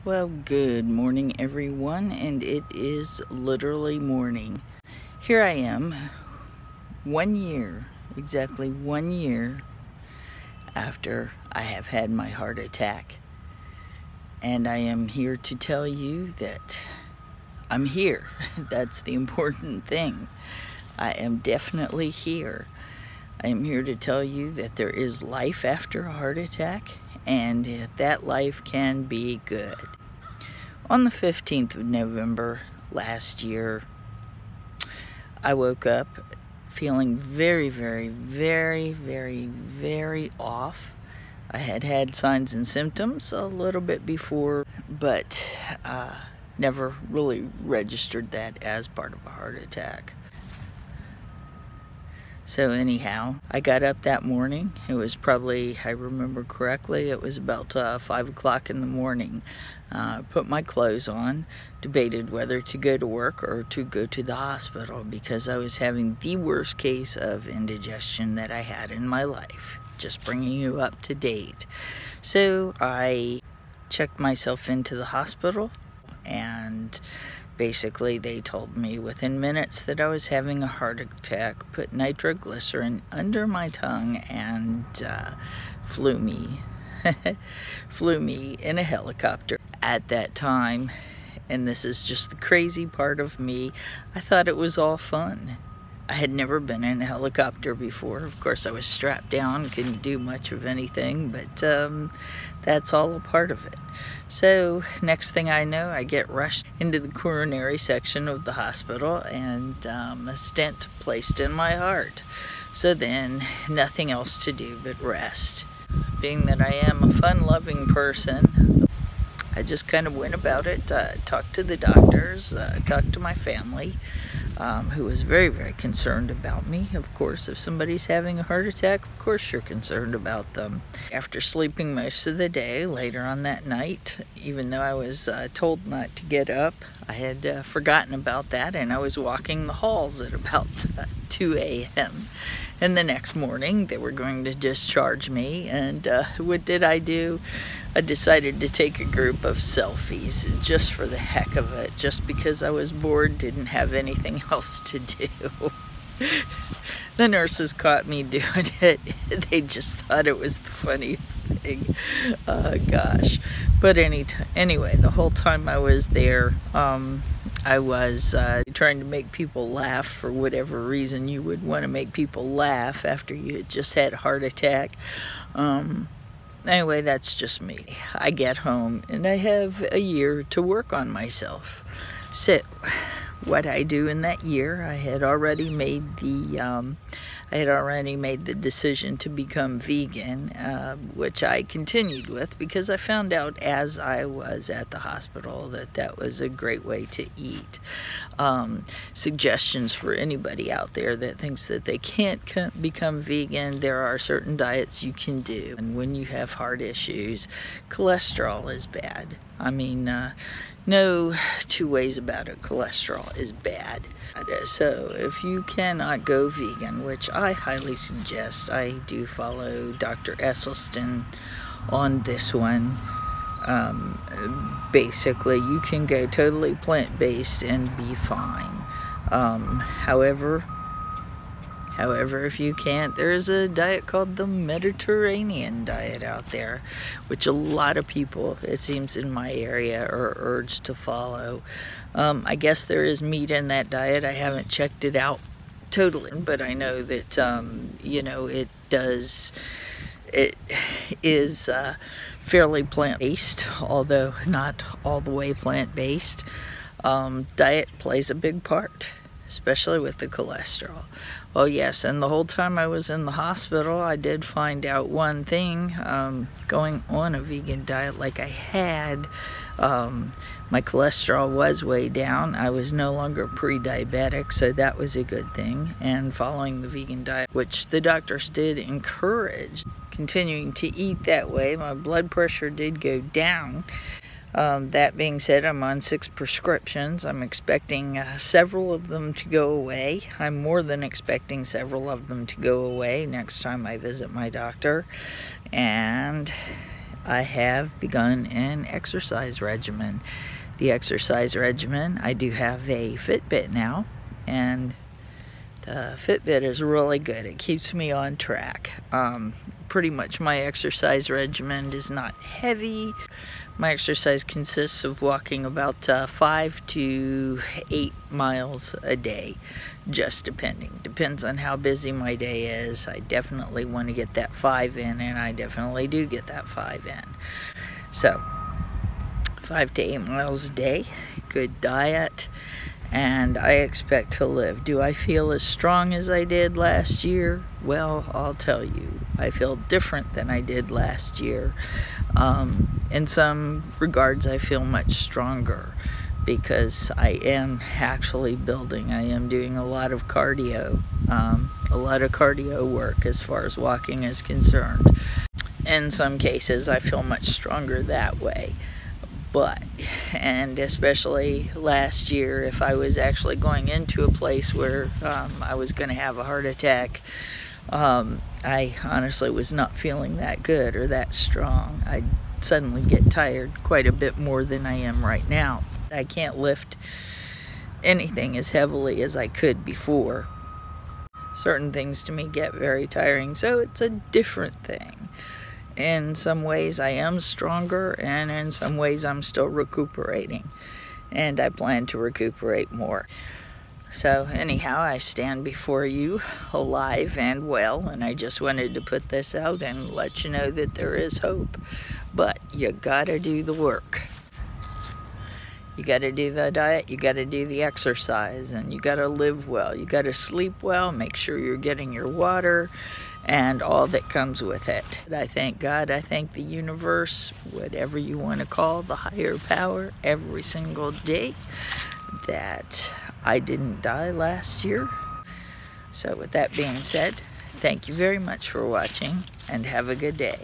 Well, good morning, everyone, and it is literally morning. Here I am, 1 year, exactly 1 year after I have had my heart attack. And I am here to tell you that I'm here. That's the important thing. I am definitely here. I am here to tell you that there is life after a heart attack, and that life can be good. On the 15th of November last year, I woke up feeling very off. I had had signs and symptoms a little bit before, but never really registered that as part of a heart attack. So anyhow, I got up that morning. It was probably, I remember correctly, it was about 5 o'clock in the morning. Put my clothes on, debated whether to go to work or to go to the hospital because I was having the worst case of indigestion that I had in my life. Just bringing you up to date. So I checked myself into the hospital, and basically they told me within minutes that I was having a heart attack, put nitroglycerin under my tongue, and flew me in a helicopter. At that time, and this is just the crazy part of me, I thought it was all fun. I had never been in a helicopter before. Of course, I was strapped down, couldn't do much of anything, but that's all a part of it. So, next thing I know, I get rushed into the coronary section of the hospital and a stent placed in my heart. So then, nothing else to do but rest. Being that I am a fun-loving person, I just kind of went about it, talked to the doctors, talked to my family, who was very concerned about me. Of course, if somebody's having a heart attack, of course you're concerned about them. After sleeping most of the day, later on that night, even though I was told not to get up, I had forgotten about that, and I was walking the halls at about 2 a.m. And the next morning, they were going to discharge me, and what did I do? I decided to take a group of selfies just for the heck of it, just because I was bored, didn't have anything else to do. The nurses caught me doing it. They just thought it was the funniest thing. Gosh. But anyway, the whole time I was there, I was trying to make people laugh for whatever reason you would want to make people laugh after you had just had a heart attack. Anyway, that's just me. I get home and I have a year to work on myself. So, what I do in that year, I had already made the decision to become vegan, which I continued with because I found out as I was at the hospital that that was a great way to eat. Suggestions for anybody out there that thinks that they can't become vegan, there are certain diets you can do. And when you have heart issues, cholesterol is bad. I mean, no two ways about it, cholesterol is bad. So if you cannot go vegan, which I highly suggest, I do follow Dr. Esselstyn on this one. Basically, you can go totally plant-based and be fine. However, if you can't, there's a diet called the Mediterranean diet out there, which a lot of people, it seems in my area, are urged to follow. I guess there is meat in that diet. I haven't checked it out totally, but I know that, you know, it is fairly plant-based, although not all the way plant-based. Diet plays a big part, especially with the cholesterol. Oh yes, and the whole time I was in the hospital, I did find out one thing, going on a vegan diet like I had, my cholesterol was way down. I was no longer pre-diabetic, so that was a good thing. And following the vegan diet, which the doctors did encourage, continuing to eat that way, my blood pressure did go down. That being said, I'm on 6 prescriptions. I'm expecting several of them to go away. I'm more than expecting several of them to go away next time I visit my doctor. And I have begun an exercise regimen. The exercise regimen, I do have a Fitbit now, and the Fitbit is really good. It keeps me on track. Pretty much my exercise regimen is not heavy. My exercise consists of walking about 5 to 8 miles a day, just depending. Depends on how busy my day is. I definitely want to get that 5 in, and I definitely do get that 5 in. So, 5 to 8 miles a day, good diet, and I expect to live. Do I feel as strong as I did last year? Well, I'll tell you, I feel different than I did last year. In some regards, I feel much stronger because I am actually building. I am doing a lot of cardio work as far as walking is concerned. In some cases, I feel much stronger that way. But, and especially last year, if I was actually going into a place where I was going to have a heart attack, I honestly was not feeling that good or that strong. I'd suddenly get tired quite a bit more than I am right now. I can't lift anything as heavily as I could before. Certain things to me get very tiring, so it's a different thing. In some ways I am stronger, and in some ways I'm still recuperating, and I plan to recuperate more. So anyhow, I stand before you alive and well, and I just wanted to put this out and let you know that there is hope. But you gotta do the work. You gotta do the diet, you gotta do the exercise, and you gotta live well. You gotta sleep well, make sure you're getting your water, and all that comes with it. I thank God, I thank the universe, whatever you want to call the higher power, every single day that I didn't die last year. So with that being said, thank you very much for watching, and have a good day.